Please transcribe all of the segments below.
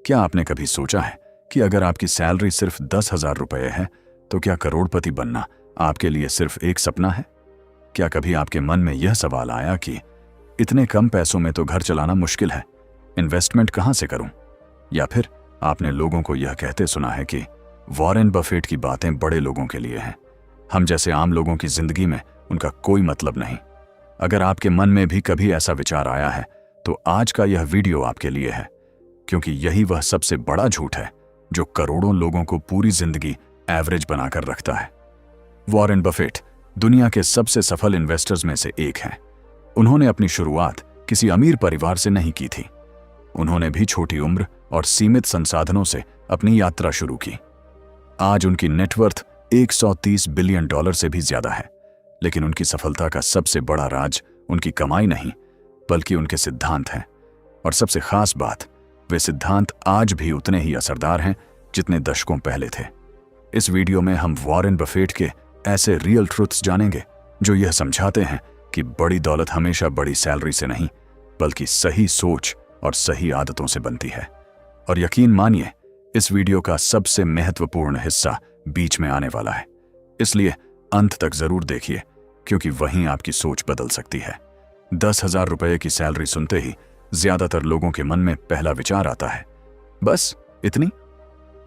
क्या आपने कभी सोचा है कि अगर आपकी सैलरी सिर्फ 10,000 रुपये है तो क्या करोड़पति बनना आपके लिए सिर्फ एक सपना है? क्या कभी आपके मन में यह सवाल आया कि इतने कम पैसों में तो घर चलाना मुश्किल है, इन्वेस्टमेंट कहां से करूं? या फिर आपने लोगों को यह कहते सुना है कि वॉरेन बफेट की बातें बड़े लोगों के लिए हैं, हम जैसे आम लोगों की जिंदगी में उनका कोई मतलब नहीं। अगर आपके मन में भी कभी ऐसा विचार आया है तो आज का यह वीडियो आपके लिए है, क्योंकि यही वह सबसे बड़ा झूठ है जो करोड़ों लोगों को पूरी जिंदगी एवरेज बनाकर रखता है। वॉरेन बफेट दुनिया के सबसे सफल इन्वेस्टर्स में से एक हैं। उन्होंने अपनी शुरुआत किसी अमीर परिवार से नहीं की थी। उन्होंने भी छोटी उम्र और सीमित संसाधनों से अपनी यात्रा शुरू की। आज उनकी नेटवर्थ 130 बिलियन डॉलर से भी ज्यादा है, लेकिन उनकी सफलता का सबसे बड़ा राज उनकी कमाई नहीं बल्कि उनके सिद्धांत हैं। और सबसे खास बात, वे सिद्धांत आज भी उतने ही असरदार हैं जितने दशकों पहले थे। इस वीडियो में हम वॉरेन बफेट के ऐसे रियल ट्रुथ्स जानेंगे जो यह समझाते हैं कि बड़ी दौलत हमेशा बड़ी सैलरी से नहीं बल्कि सही सोच और सही आदतों से बनती है। और यकीन मानिए, इस वीडियो का सबसे महत्वपूर्ण हिस्सा बीच में आने वाला है, इसलिए अंत तक जरूर देखिए, क्योंकि वहीं आपकी सोच बदल सकती है। 10,000 रुपये की सैलरी सुनते ही ज्यादातर लोगों के मन में पहला विचार आता है, बस इतनी?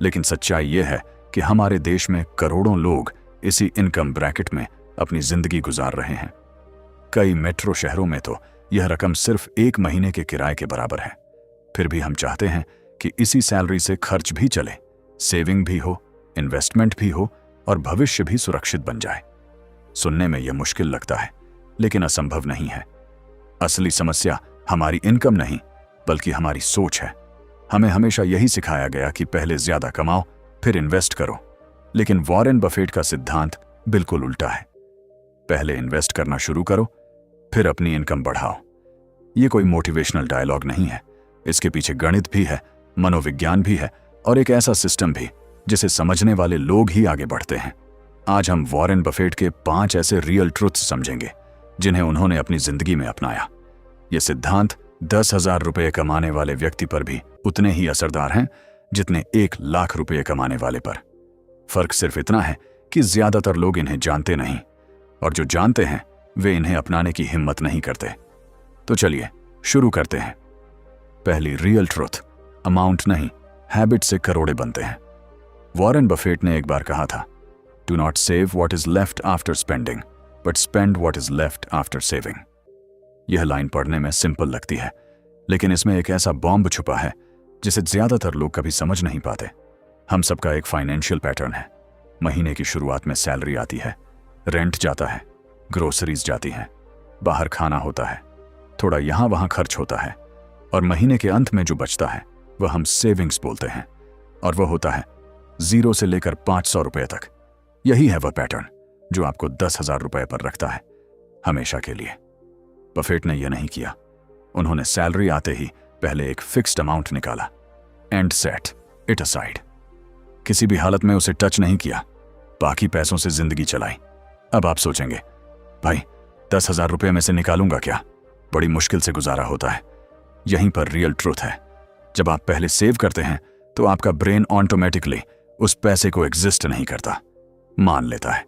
लेकिन सच्चाई यह है कि हमारे देश में करोड़ों लोग इसी इनकम ब्रैकेट में अपनी जिंदगी गुजार रहे हैं। कई मेट्रो शहरों में तो यह रकम सिर्फ 1 महीने के किराए के बराबर है। फिर भी हम चाहते हैं कि इसी सैलरी से खर्च भी चले, सेविंग भी हो, इन्वेस्टमेंट भी हो और भविष्य भी सुरक्षित बन जाए। सुनने में यह मुश्किल लगता है, लेकिन असंभव नहीं है। असली समस्या हमारी इनकम नहीं बल्कि हमारी सोच है। हमें हमेशा यही सिखाया गया कि पहले ज्यादा कमाओ फिर इन्वेस्ट करो, लेकिन वॉरेन बफेट का सिद्धांत बिल्कुल उल्टा है। पहले इन्वेस्ट करना शुरू करो, फिर अपनी इनकम बढ़ाओ। ये कोई मोटिवेशनल डायलॉग नहीं है, इसके पीछे गणित भी है, मनोविज्ञान भी है और एक ऐसा सिस्टम भी जिसे समझने वाले लोग ही आगे बढ़ते हैं। आज हम वॉरेन बफेट के 5 ऐसे रियल ट्रुथ्स समझेंगे जिन्हें उन्होंने अपनी जिंदगी में अपनाया। ये सिद्धांत 10,000 रुपये कमाने वाले व्यक्ति पर भी उतने ही असरदार हैं जितने 1 लाख रुपये कमाने वाले पर। फर्क सिर्फ इतना है कि ज्यादातर लोग इन्हें जानते नहीं, और जो जानते हैं वे इन्हें अपनाने की हिम्मत नहीं करते। तो चलिए शुरू करते हैं। पहली रियल ट्रुथ, अमाउंट नहीं, हैबिट से करोड़े बनते हैं। वॉरेन बफेट ने एक बार कहा था, do not save what is left after spending but spend what is left after saving. यह लाइन पढ़ने में सिंपल लगती है, लेकिन इसमें एक ऐसा बॉम्ब छुपा है जिसे ज्यादातर लोग कभी समझ नहीं पाते। हम सबका एक फाइनेंशियल पैटर्न है। महीने की शुरुआत में सैलरी आती है, रेंट जाता है, ग्रोसरीज जाती हैं, बाहर खाना होता है, थोड़ा यहां वहां खर्च होता है, और महीने के अंत में जो बचता है वह हम सेविंग्स बोलते हैं, और वह होता है 0 से लेकर 500 रुपये तक। यही है वह पैटर्न जो आपको 10,000 रुपये पर रखता है, हमेशा के लिए। बफेट ने यह नहीं किया। उन्होंने सैलरी आते ही पहले एक फिक्स्ड अमाउंट निकाला एंड सेट इट असाइड। किसी भी हालत में उसे टच नहीं किया, बाकी पैसों से जिंदगी चलाई। अब आप सोचेंगे, भाई 10,000 रुपये में से निकालूंगा क्या? बड़ी मुश्किल से गुजारा होता है। यहीं पर रियल ट्रुथ है। जब आप पहले सेव करते हैं तो आपका ब्रेन ऑटोमेटिकली उस पैसे को एग्जिस्ट नहीं करता, मान लेता है,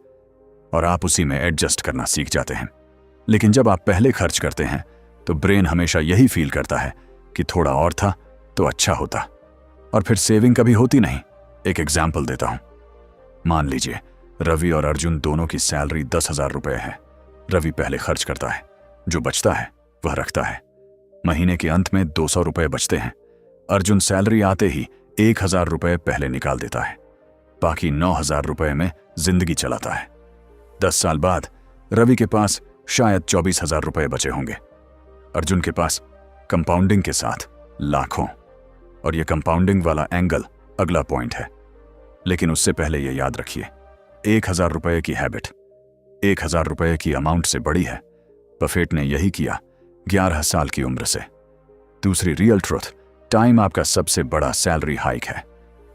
और आप उसी में एडजस्ट करना सीख जाते हैं। लेकिन जब आप पहले खर्च करते हैं तो ब्रेन हमेशा यही फील करता है कि थोड़ा और था तो अच्छा होता, और फिर सेविंग कभी होती नहीं। एक एग्जाम्पल देता हूं। मान लीजिए रवि और अर्जुन दोनों की सैलरी 10,000 रुपये है। रवि पहले खर्च करता है, जो बचता है वह रखता है। महीने के अंत में 200 रुपये बचते हैं। अर्जुन सैलरी आते ही 1,000 रुपये पहले निकाल देता है, बाकी 9,000 रुपये में जिंदगी चलाता है। 10 साल बाद रवि के पास शायद 24,000 रुपये बचे होंगे। अर्जुन के पास कंपाउंडिंग के साथ लाखों। और यह कंपाउंडिंग वाला एंगल अगला पॉइंट है। लेकिन उससे पहले यह याद रखिए, 1,000 रुपये की हैबिट 1,000 रुपये की अमाउंट से बड़ी है। बफेट ने यही किया 11 साल की उम्र से। दूसरी रियल ट्रुथ, टाइम आपका सबसे बड़ा सैलरी हाइक है।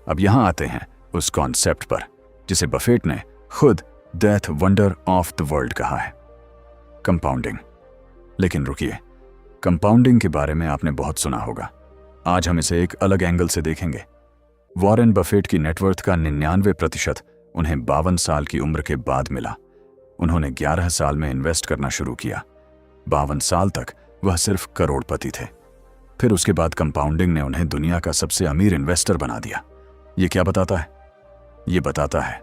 अब यहां आते हैं उस कॉन्सेप्ट पर जिसे बफेट ने खुद death wonder of the world कहा है, कंपाउंडिंग। लेकिन रुकिए, कंपाउंडिंग के बारे में आपने बहुत सुना होगा, आज हम इसे एक अलग एंगल से देखेंगे। वॉरेन बफेट की नेटवर्थ का 99% उन्हें 52 साल की उम्र के बाद मिला। उन्होंने 11 साल में इन्वेस्ट करना शुरू किया। 52 साल तक वह सिर्फ करोड़पति थे। फिर उसके बाद कंपाउंडिंग ने उन्हें दुनिया का सबसे अमीर इन्वेस्टर बना दिया। ये क्या बताता है? ये बताता है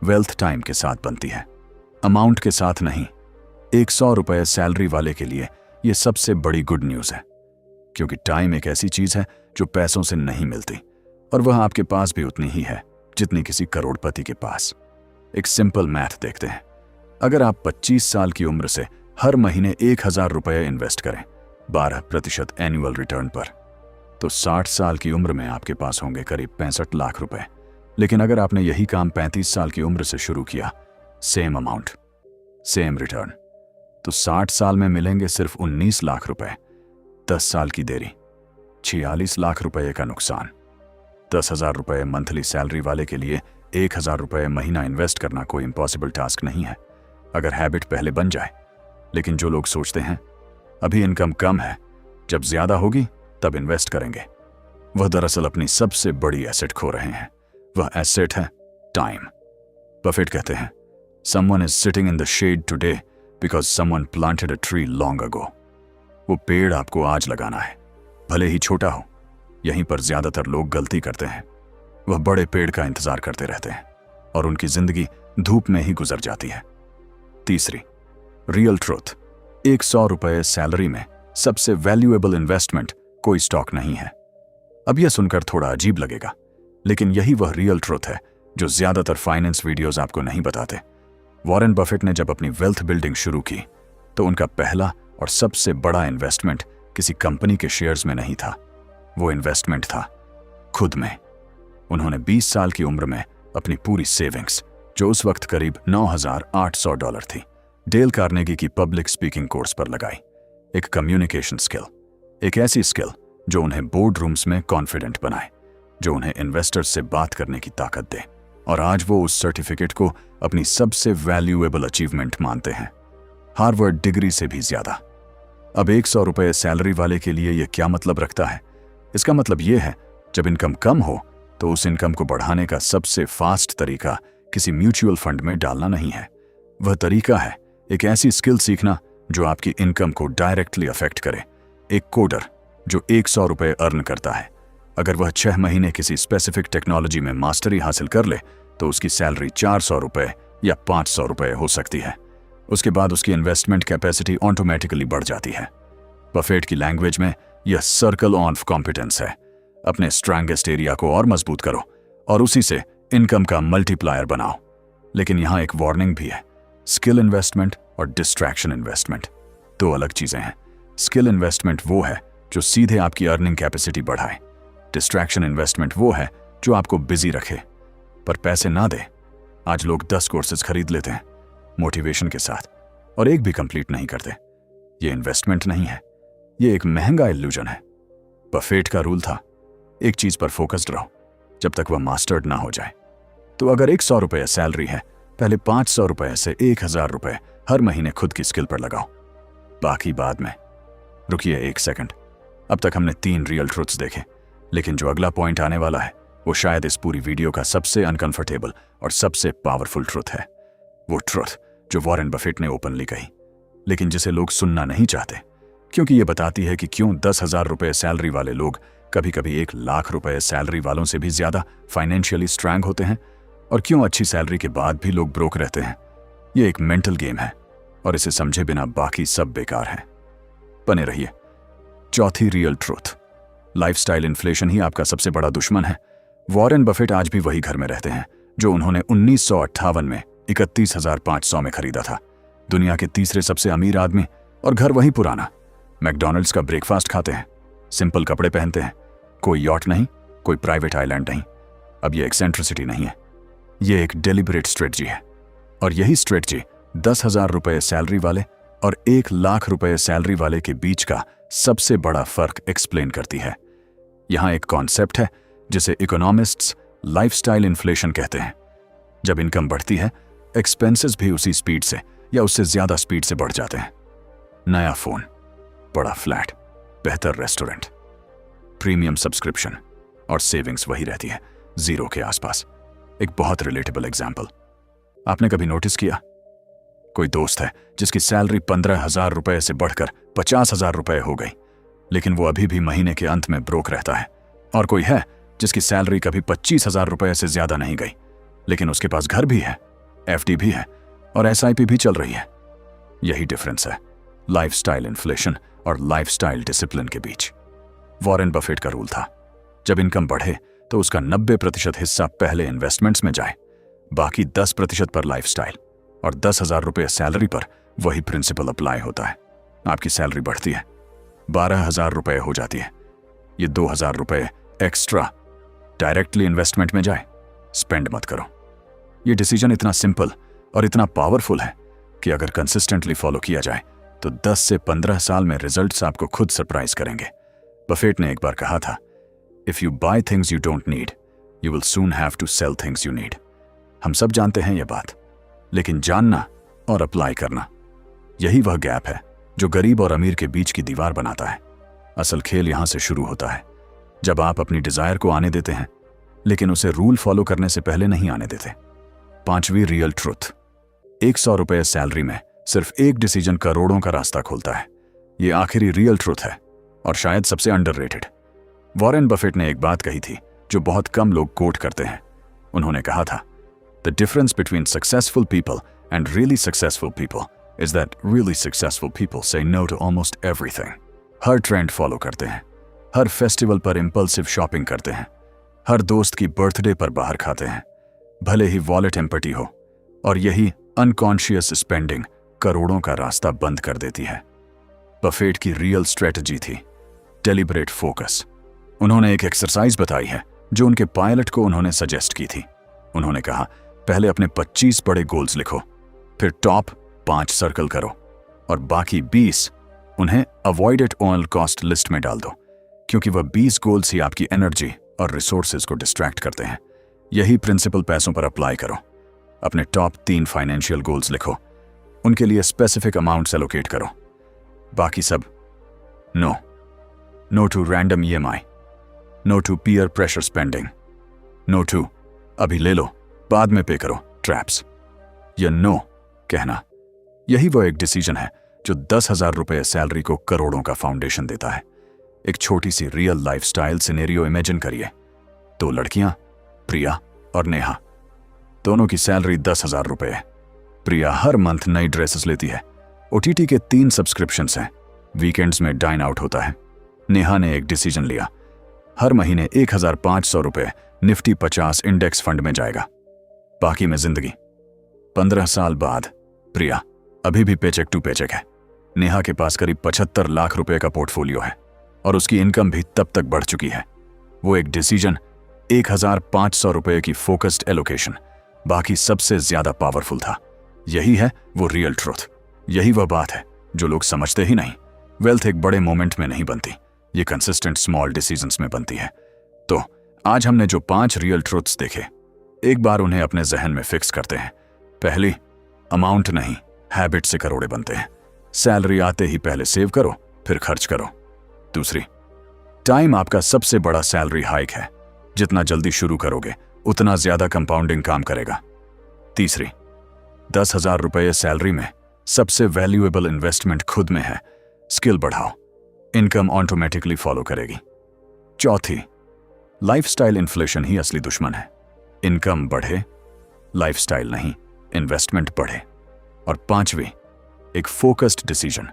वेल्थ टाइम के साथ बनती है, अमाउंट के साथ नहीं। 100 रुपये सैलरी वाले के लिए यह सबसे बड़ी गुड न्यूज़ है, क्योंकि टाइम एक ऐसी चीज है जो पैसों से नहीं मिलती, और वह आपके पास भी उतनी ही है जितनी किसी करोड़पति के पास। एक सिंपल मैथ देखते हैं। अगर आप 25 साल की उम्र से हर महीने 1000 रुपये इन्वेस्ट करें 12% एनुअल रिटर्न पर, तो 60 साल की उम्र में आपके पास होंगे करीब 65 लाख रुपए। लेकिन अगर आपने यही काम 35 साल की उम्र से शुरू किया, सेम अमाउंट, सेम रिटर्न, तो 60 साल में मिलेंगे सिर्फ 19 लाख रुपए। 10 साल की देरी, 46 लाख रुपए का नुकसान। 10,000 रुपये मंथली सैलरी वाले के लिए 1,000 रुपये महीना इन्वेस्ट करना कोई इम्पॉसिबल टास्क नहीं है, अगर हैबिट पहले बन जाए। लेकिन जो लोग सोचते हैं अभी इनकम कम है, जब ज्यादा होगी तब इन्वेस्ट करेंगे, वह दरअसल अपनी सबसे बड़ी एसेट खो रहे हैं। वह एसेट है टाइम। बफेट कहते हैं, someone is sitting in the shade today because someone planted a tree long ago. वो पेड़ आपको आज लगाना है, भले ही छोटा हो। यहीं पर ज्यादातर लोग गलती करते हैं। वह बड़े पेड़ का इंतजार करते रहते हैं और उनकी जिंदगी धूप में ही गुजर जाती है। तीसरी, रियल ट्रूथ। 100 रुपये सैलरी में सबसे वैल्यूएबल इन्वेस्टमेंट कोई स्टॉक नहीं है। अब यह सुनकर थोड़ा अजीब लगेगा, लेकिन यही वह रियल ट्रूथ है जो ज्यादातर फाइनेंस वीडियोस आपको नहीं बताते। वॉरेन बफेट ने जब अपनी वेल्थ बिल्डिंग शुरू की तो उनका पहला और सबसे बड़ा इन्वेस्टमेंट किसी कंपनी के शेयर्स में नहीं था, वो इन्वेस्टमेंट था खुद में। उन्होंने 20 साल की उम्र में अपनी पूरी सेविंग्स, जो उस वक्त करीब $9,800 थी, डेल कार्नेगी की पब्लिक स्पीकिंग कोर्स पर लगाई। एक कम्युनिकेशन स्किल, एक ऐसी स्किल जो उन्हें बोर्ड रूम्स में कॉन्फिडेंट बनाए, जो उन्हें इन्वेस्टर्स से बात करने की ताकत दे। और आज वो उस सर्टिफिकेट को अपनी सबसे वैल्यूएबल अचीवमेंट मानते हैं, हार्वर्ड डिग्री से भी ज्यादा। अब 100 रुपये सैलरी वाले के लिए यह क्या मतलब रखता है? इसका मतलब यह है, जब इनकम कम हो तो उस इनकम को बढ़ाने का सबसे फास्ट तरीका किसी म्यूचुअल फंड में डालना नहीं है। वह तरीका है एक ऐसी स्किल सीखना जो आपकी इनकम को डायरेक्टली अफेक्ट करे। एक कोडर जो 100 रुपये अर्न करता है, अगर वह 6 महीने किसी स्पेसिफिक टेक्नोलॉजी में मास्टरी हासिल कर ले तो उसकी सैलरी 400 रुपये या 500 रुपये हो सकती है। उसके बाद उसकी इन्वेस्टमेंट कैपेसिटी ऑटोमेटिकली बढ़ जाती है। बफेट की लैंग्वेज में यह सर्कल ऑफ कॉम्पिटेंस है। अपने स्ट्रॉन्गेस्ट एरिया को और मजबूत करो और उसी से इनकम का मल्टीप्लायर बनाओ। लेकिन यहां एक वार्निंग भी है। स्किल इन्वेस्टमेंट और डिस्ट्रैक्शन इन्वेस्टमेंट दो अलग चीजें हैं। स्किल इन्वेस्टमेंट वो है जो सीधे आपकी अर्निंग कैपेसिटी बढ़ाए। डिस्ट्रैक्शन इन्वेस्टमेंट वो है जो आपको बिजी रखे पर पैसे ना दे। आज लोग 10 कोर्सेज खरीद लेते हैं मोटिवेशन के साथ और एक भी कंप्लीट नहीं करते। ये इन्वेस्टमेंट नहीं है, ये एक महंगा इल्यूजन है। बफेट का रूल था, एक चीज पर फोकस्ड रहो जब तक वह मास्टर्ड ना हो जाए। तो अगर 100 रुपये सैलरी है, पहले 500 रुपये से 1000 रुपये हर महीने खुद की स्किल पर लगाओ, बाकी बाद में। रुकिए एक सेकंड, अब तक हमने 3 रियल ट्रुथ्स देखे, लेकिन जो अगला पॉइंट आने वाला है वो शायद इस पूरी वीडियो का सबसे अनकंफर्टेबल और सबसे पावरफुल ट्रुथ है। वो ट्रुथ जो वॉरेन बफेट ने ओपनली कही, लेकिन जिसे लोग सुनना नहीं चाहते, क्योंकि ये बताती है कि क्यों 10,000 रुपये सैलरी वाले लोग कभी कभी 1 लाख रुपये सैलरी वालों से भी ज्यादा फाइनेंशियली स्ट्रांग होते हैं, और क्यों अच्छी सैलरी के बाद भी लोग ब्रोक रहते हैं। ये एक मेंटल गेम है और इसे समझे बिना बाकी सब बेकार है। बने रहिए। चौथी रियल ट्रूथ, लाइफस्टाइल इन्फ्लेशन ही आपका सबसे बड़ा दुश्मन है। वॉरेन बफेट आज भी वही घर में रहते हैं जो उन्होंने 1958 में 31,500 में खरीदा था। दुनिया के तीसरे सबसे अमीर आदमी, और घर वही पुराना। मैकडॉनल्ड्स का ब्रेकफास्ट खाते हैं, सिंपल कपड़े पहनते हैं, कोई यॉट नहीं, कोई प्राइवेट आइलैंड नहीं। अब ये एक्सेंट्रिसिटी नहीं है, ये एक डेलिबरेट स्ट्रेटजी है। और यही स्ट्रेटजी 10,000 रुपये सैलरी वाले और 1 लाख रुपये सैलरी वाले के बीच का सबसे बड़ा फर्क एक्सप्लेन करती है। यहां एक कॉन्सेप्ट है जिसे इकोनॉमिस्ट्स लाइफस्टाइल इन्फ्लेशन कहते हैं। जब इनकम बढ़ती है, एक्सपेंसेस भी उसी स्पीड से या उससे ज्यादा स्पीड से बढ़ जाते हैं। नया फोन, बड़ा फ्लैट, बेहतर रेस्टोरेंट, प्रीमियम सब्सक्रिप्शन और सेविंग्स वही रहती है, 0 के आसपास। एक बहुत रिलेटेबल एग्जाम्पल, आपने कभी नोटिस किया कोई दोस्त है जिसकी सैलरी 15,000 रुपए से बढ़कर 50,000 रुपए हो गई, लेकिन वो अभी भी महीने के अंत में ब्रोक रहता है। और कोई है जिसकी सैलरी कभी 25,000 रुपए से ज्यादा नहीं गई, लेकिन उसके पास घर भी है, FD भी है और SIP भी चल रही है। यही डिफरेंस है लाइफस्टाइल इन्फ्लेशन और लाइफस्टाइल डिसिप्लिन के बीच। वॉरेन बफेट का रूल था, जब इनकम बढ़े तो उसका 90% हिस्सा पहले इन्वेस्टमेंट्स में जाए, बाकी 10% पर लाइफस्टाइल, और 10,000 रुपये सैलरी पर वही प्रिंसिपल अप्लाई होता है। आपकी सैलरी बढ़ती है, 12,000 रुपये हो जाती है, ये 2,000 रुपये एक्स्ट्रा डायरेक्टली इन्वेस्टमेंट में जाए, स्पेंड मत करो। ये डिसीजन इतना सिंपल और इतना पावरफुल है कि अगर कंसिस्टेंटली फॉलो किया जाए तो 10 से 15 साल में रिजल्ट्स आपको खुद सरप्राइज करेंगे। बफेट ने एक बार कहा था, if you buy things you don't need, you will soon have to sell things you need. हम सब जानते हैं यह बात, लेकिन जानना और अप्लाई करना, यही वह गैप है जो गरीब और अमीर के बीच की दीवार बनाता है। असल खेल यहां से शुरू होता है, जब आप अपनी डिजायर को आने देते हैं, लेकिन उसे रूल फॉलो करने से पहले नहीं आने देते। 5वीं रियल ट्रुथ, 100 रुपये सैलरी में सिर्फ एक डिसीजन करोड़ों का रास्ता खोलता है। ये आखिरी रियल ट्रुथ है और शायद सबसे अंडररेटेड। वॉरेन बफेट ने एक बात कही थी जो बहुत कम लोग कोट करते हैं। उन्होंने कहा था, the difference between successful people and really successful people is that really successful people say no to almost everything. हर ट्रेंड फॉलो करते हैं, हर फेस्टिवल पर इंपल्सिव शॉपिंग करते हैं, हर दोस्त की बर्थडे पर बाहर खाते हैं, भले ही वॉलेट एम्प्टी हो, और यही अनकॉन्शियस स्पेंडिंग करोड़ों का रास्ता बंद कर देती है। बफेट की रियल स्ट्रेटजी थी डेलिबरेट फोकस। उन्होंने एक एक्सरसाइज बताई है जो उनके पायलट को उन्होंने सजेस्ट की थी। उन्होंने कहा, पहले अपने 25 बड़े गोल्स लिखो, फिर टॉप 5 सर्कल करो और बाकी 20 उन्हें avoid at all cost list में डाल दो, क्योंकि वह 20 गोल्स ही आपकी एनर्जी और रिसोर्सेज को डिस्ट्रैक्ट करते हैं। यही प्रिंसिपल पैसों पर अप्लाई करो। अपने टॉप 3 फाइनेंशियल गोल्स लिखो, उनके लिए स्पेसिफिक अमाउंट्स एलोकेट करो। बाकी सब no to random EMI, no to peer pressure spending, no to अभी ले लो बाद में पे करो ट्रैप्स। यह नो कहना, यही वो एक डिसीजन है जो 10,000 रुपये सैलरी को करोड़ों का फाउंडेशन देता है। एक छोटी सी रियल लाइफस्टाइल सिनेरियो इमेजिन करिए। 2 लड़कियां, प्रिया और नेहा, दोनों की सैलरी 10,000 रुपये है। प्रिया हर मंथ नई ड्रेसेस लेती है, OTT के 3 सब्सक्रिप्शंस हैं, वीकेंड्स में डाइन आउट होता है। नेहा ने एक डिसीजन लिया, हर महीने 1,500 रुपये निफ्टी 50 इंडेक्स फंड में जाएगा, बाकी में जिंदगी। 15 साल बाद प्रिया अभी भी पेचेक टू पेचेक है। नेहा के पास करीब 75 लाख रुपए का पोर्टफोलियो है और उसकी इनकम भी तब तक बढ़ चुकी है। वो एक डिसीजन, 1,500 रुपये की फोकस्ड एलोकेशन, बाकी सबसे ज्यादा पावरफुल था। यही है वो रियल ट्रुथ। यही वह बात है जो लोग समझते ही नहीं। वेल्थ एक बड़े मोमेंट में नहीं बनती, ये कंसिस्टेंट स्मॉल डिसीजंस में बनती है। तो आज हमने जो 5 रियल ट्रुथ्स देखे, एक बार उन्हें अपने जहन में फिक्स करते हैं। पहली, अमाउंट नहीं हैबिट से करोड़े बनते हैं। सैलरी आते ही पहले सेव करो, फिर खर्च करो। दूसरी, टाइम आपका सबसे बड़ा सैलरी हाइक है। जितना जल्दी शुरू करोगे उतना ज्यादा कंपाउंडिंग काम करेगा। तीसरी, 10,000 रुपये सैलरी में सबसे वैल्यूएबल इन्वेस्टमेंट खुद में है। स्किल बढ़ाओ, इनकम ऑटोमेटिकली फॉलो करेगी। चौथी, लाइफस्टाइल इन्फ्लेशन ही असली दुश्मन है। इनकम बढ़े, लाइफस्टाइल नहीं, इन्वेस्टमेंट बढ़े। और पांचवी, एक फोकस्ड डिसीजन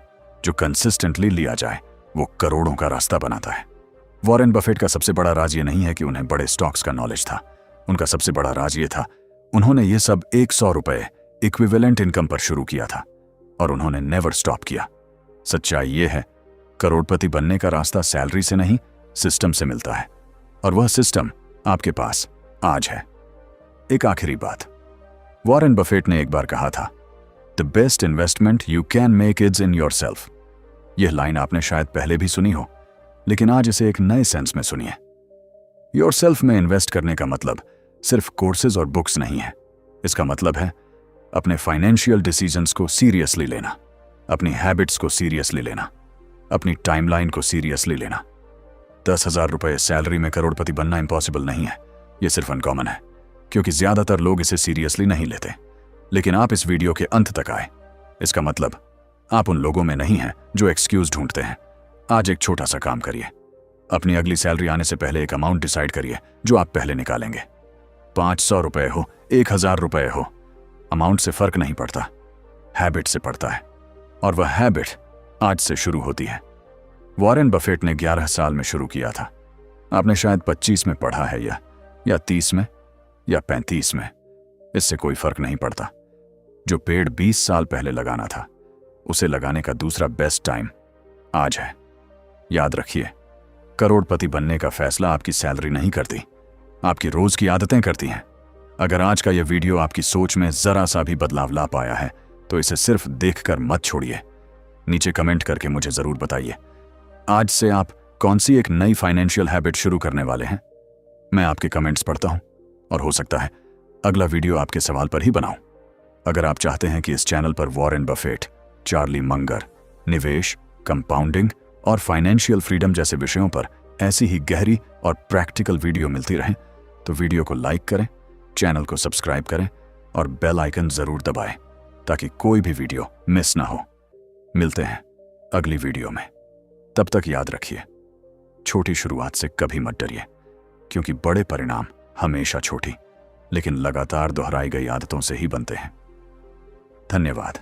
जो कंसिस्टेंटली लिया जाए वो करोड़ों का रास्ता बनाता है। वॉरेन बफेट का सबसे बड़ा राज ये नहीं है कि उन्हें बड़े स्टॉक्स का नॉलेज था। उनका सबसे बड़ा राज ये था, उन्होंने ये सब 100 रुपये इक्विवेलेंट इनकम पर शुरू किया था और उन्होंने नेवर स्टॉप किया। सच्चाई ये है, करोड़पति बनने का रास्ता सैलरी से नहीं, सिस्टम से मिलता है, और वह सिस्टम आपके पास आज है। एक आखिरी बात, वॉरेन बफेट ने एक बार कहा था, the best investment you can make is in yourself. यह लाइन आपने शायद पहले भी सुनी हो, लेकिन आज इसे एक नए सेंस में सुनिए। योरसेल्फ में इन्वेस्ट करने का मतलब सिर्फ कोर्सेज और बुक्स नहीं है। इसका मतलब है अपने फाइनेंशियल डिसीजंस को सीरियसली लेना, अपनी हैबिट्स को सीरियसली लेना, अपनी टाइमलाइन को सीरियसली लेना। 10,000 रुपये सैलरी में करोड़पति बनना इम्पॉसिबल नहीं है, ये सिर्फ अनकॉमन है, क्योंकि ज्यादातर लोग इसे सीरियसली नहीं लेते। लेकिन आप इस वीडियो के अंत तक आए, इसका मतलब आप उन लोगों में नहीं हैं जो एक्सक्यूज ढूंढते हैं। आज एक छोटा सा काम करिए। अपनी अगली सैलरी आने से पहले एक अमाउंट डिसाइड करिए जो आप पहले निकालेंगे। 500 रुपये हो, 1,000 रुपये हो, अमाउंट से फर्क नहीं पड़ता, हैबिट से पड़ता है। और वह हैबिट आज से शुरू होती है। वॉरेन बफेट ने 11 साल में शुरू किया था। आपने शायद 25 में पढ़ा है या 30 में या 35 में, इससे कोई फर्क नहीं पड़ता। जो पेड़ 20 साल पहले लगाना था, उसे लगाने का दूसरा बेस्ट टाइम आज है। याद रखिए, करोड़पति बनने का फैसला आपकी सैलरी नहीं करती, आपकी रोज की आदतें करती हैं। अगर आज का यह वीडियो आपकी सोच में जरा सा भी बदलाव ला पाया है तो इसे सिर्फ देखकर मत छोड़िए। नीचे कमेंट करके मुझे जरूर बताइए, आज से आप कौन सी एक नई फाइनेंशियल हैबिट शुरू करने वाले हैं। मैं आपके कमेंट्स पढ़ता हूं और हो सकता है अगला वीडियो आपके सवाल पर ही बनाऊं। अगर आप चाहते हैं कि इस चैनल पर वॉरेन बफेट, चार्ली मंगर, निवेश, कंपाउंडिंग और फाइनेंशियल फ्रीडम जैसे विषयों पर ऐसी ही गहरी और प्रैक्टिकल वीडियो मिलती रहें, तो वीडियो को लाइक करें, चैनल को सब्सक्राइब करें और बेल आइकन जरूर दबाएं ताकि कोई भी वीडियो मिस ना हो। मिलते हैं अगली वीडियो में। तब तक याद रखिए, छोटी शुरुआत से कभी मत डरिए, क्योंकि बड़े परिणाम हमेशा छोटी लेकिन लगातार दोहराई गई आदतों से ही बनते हैं। धन्यवाद।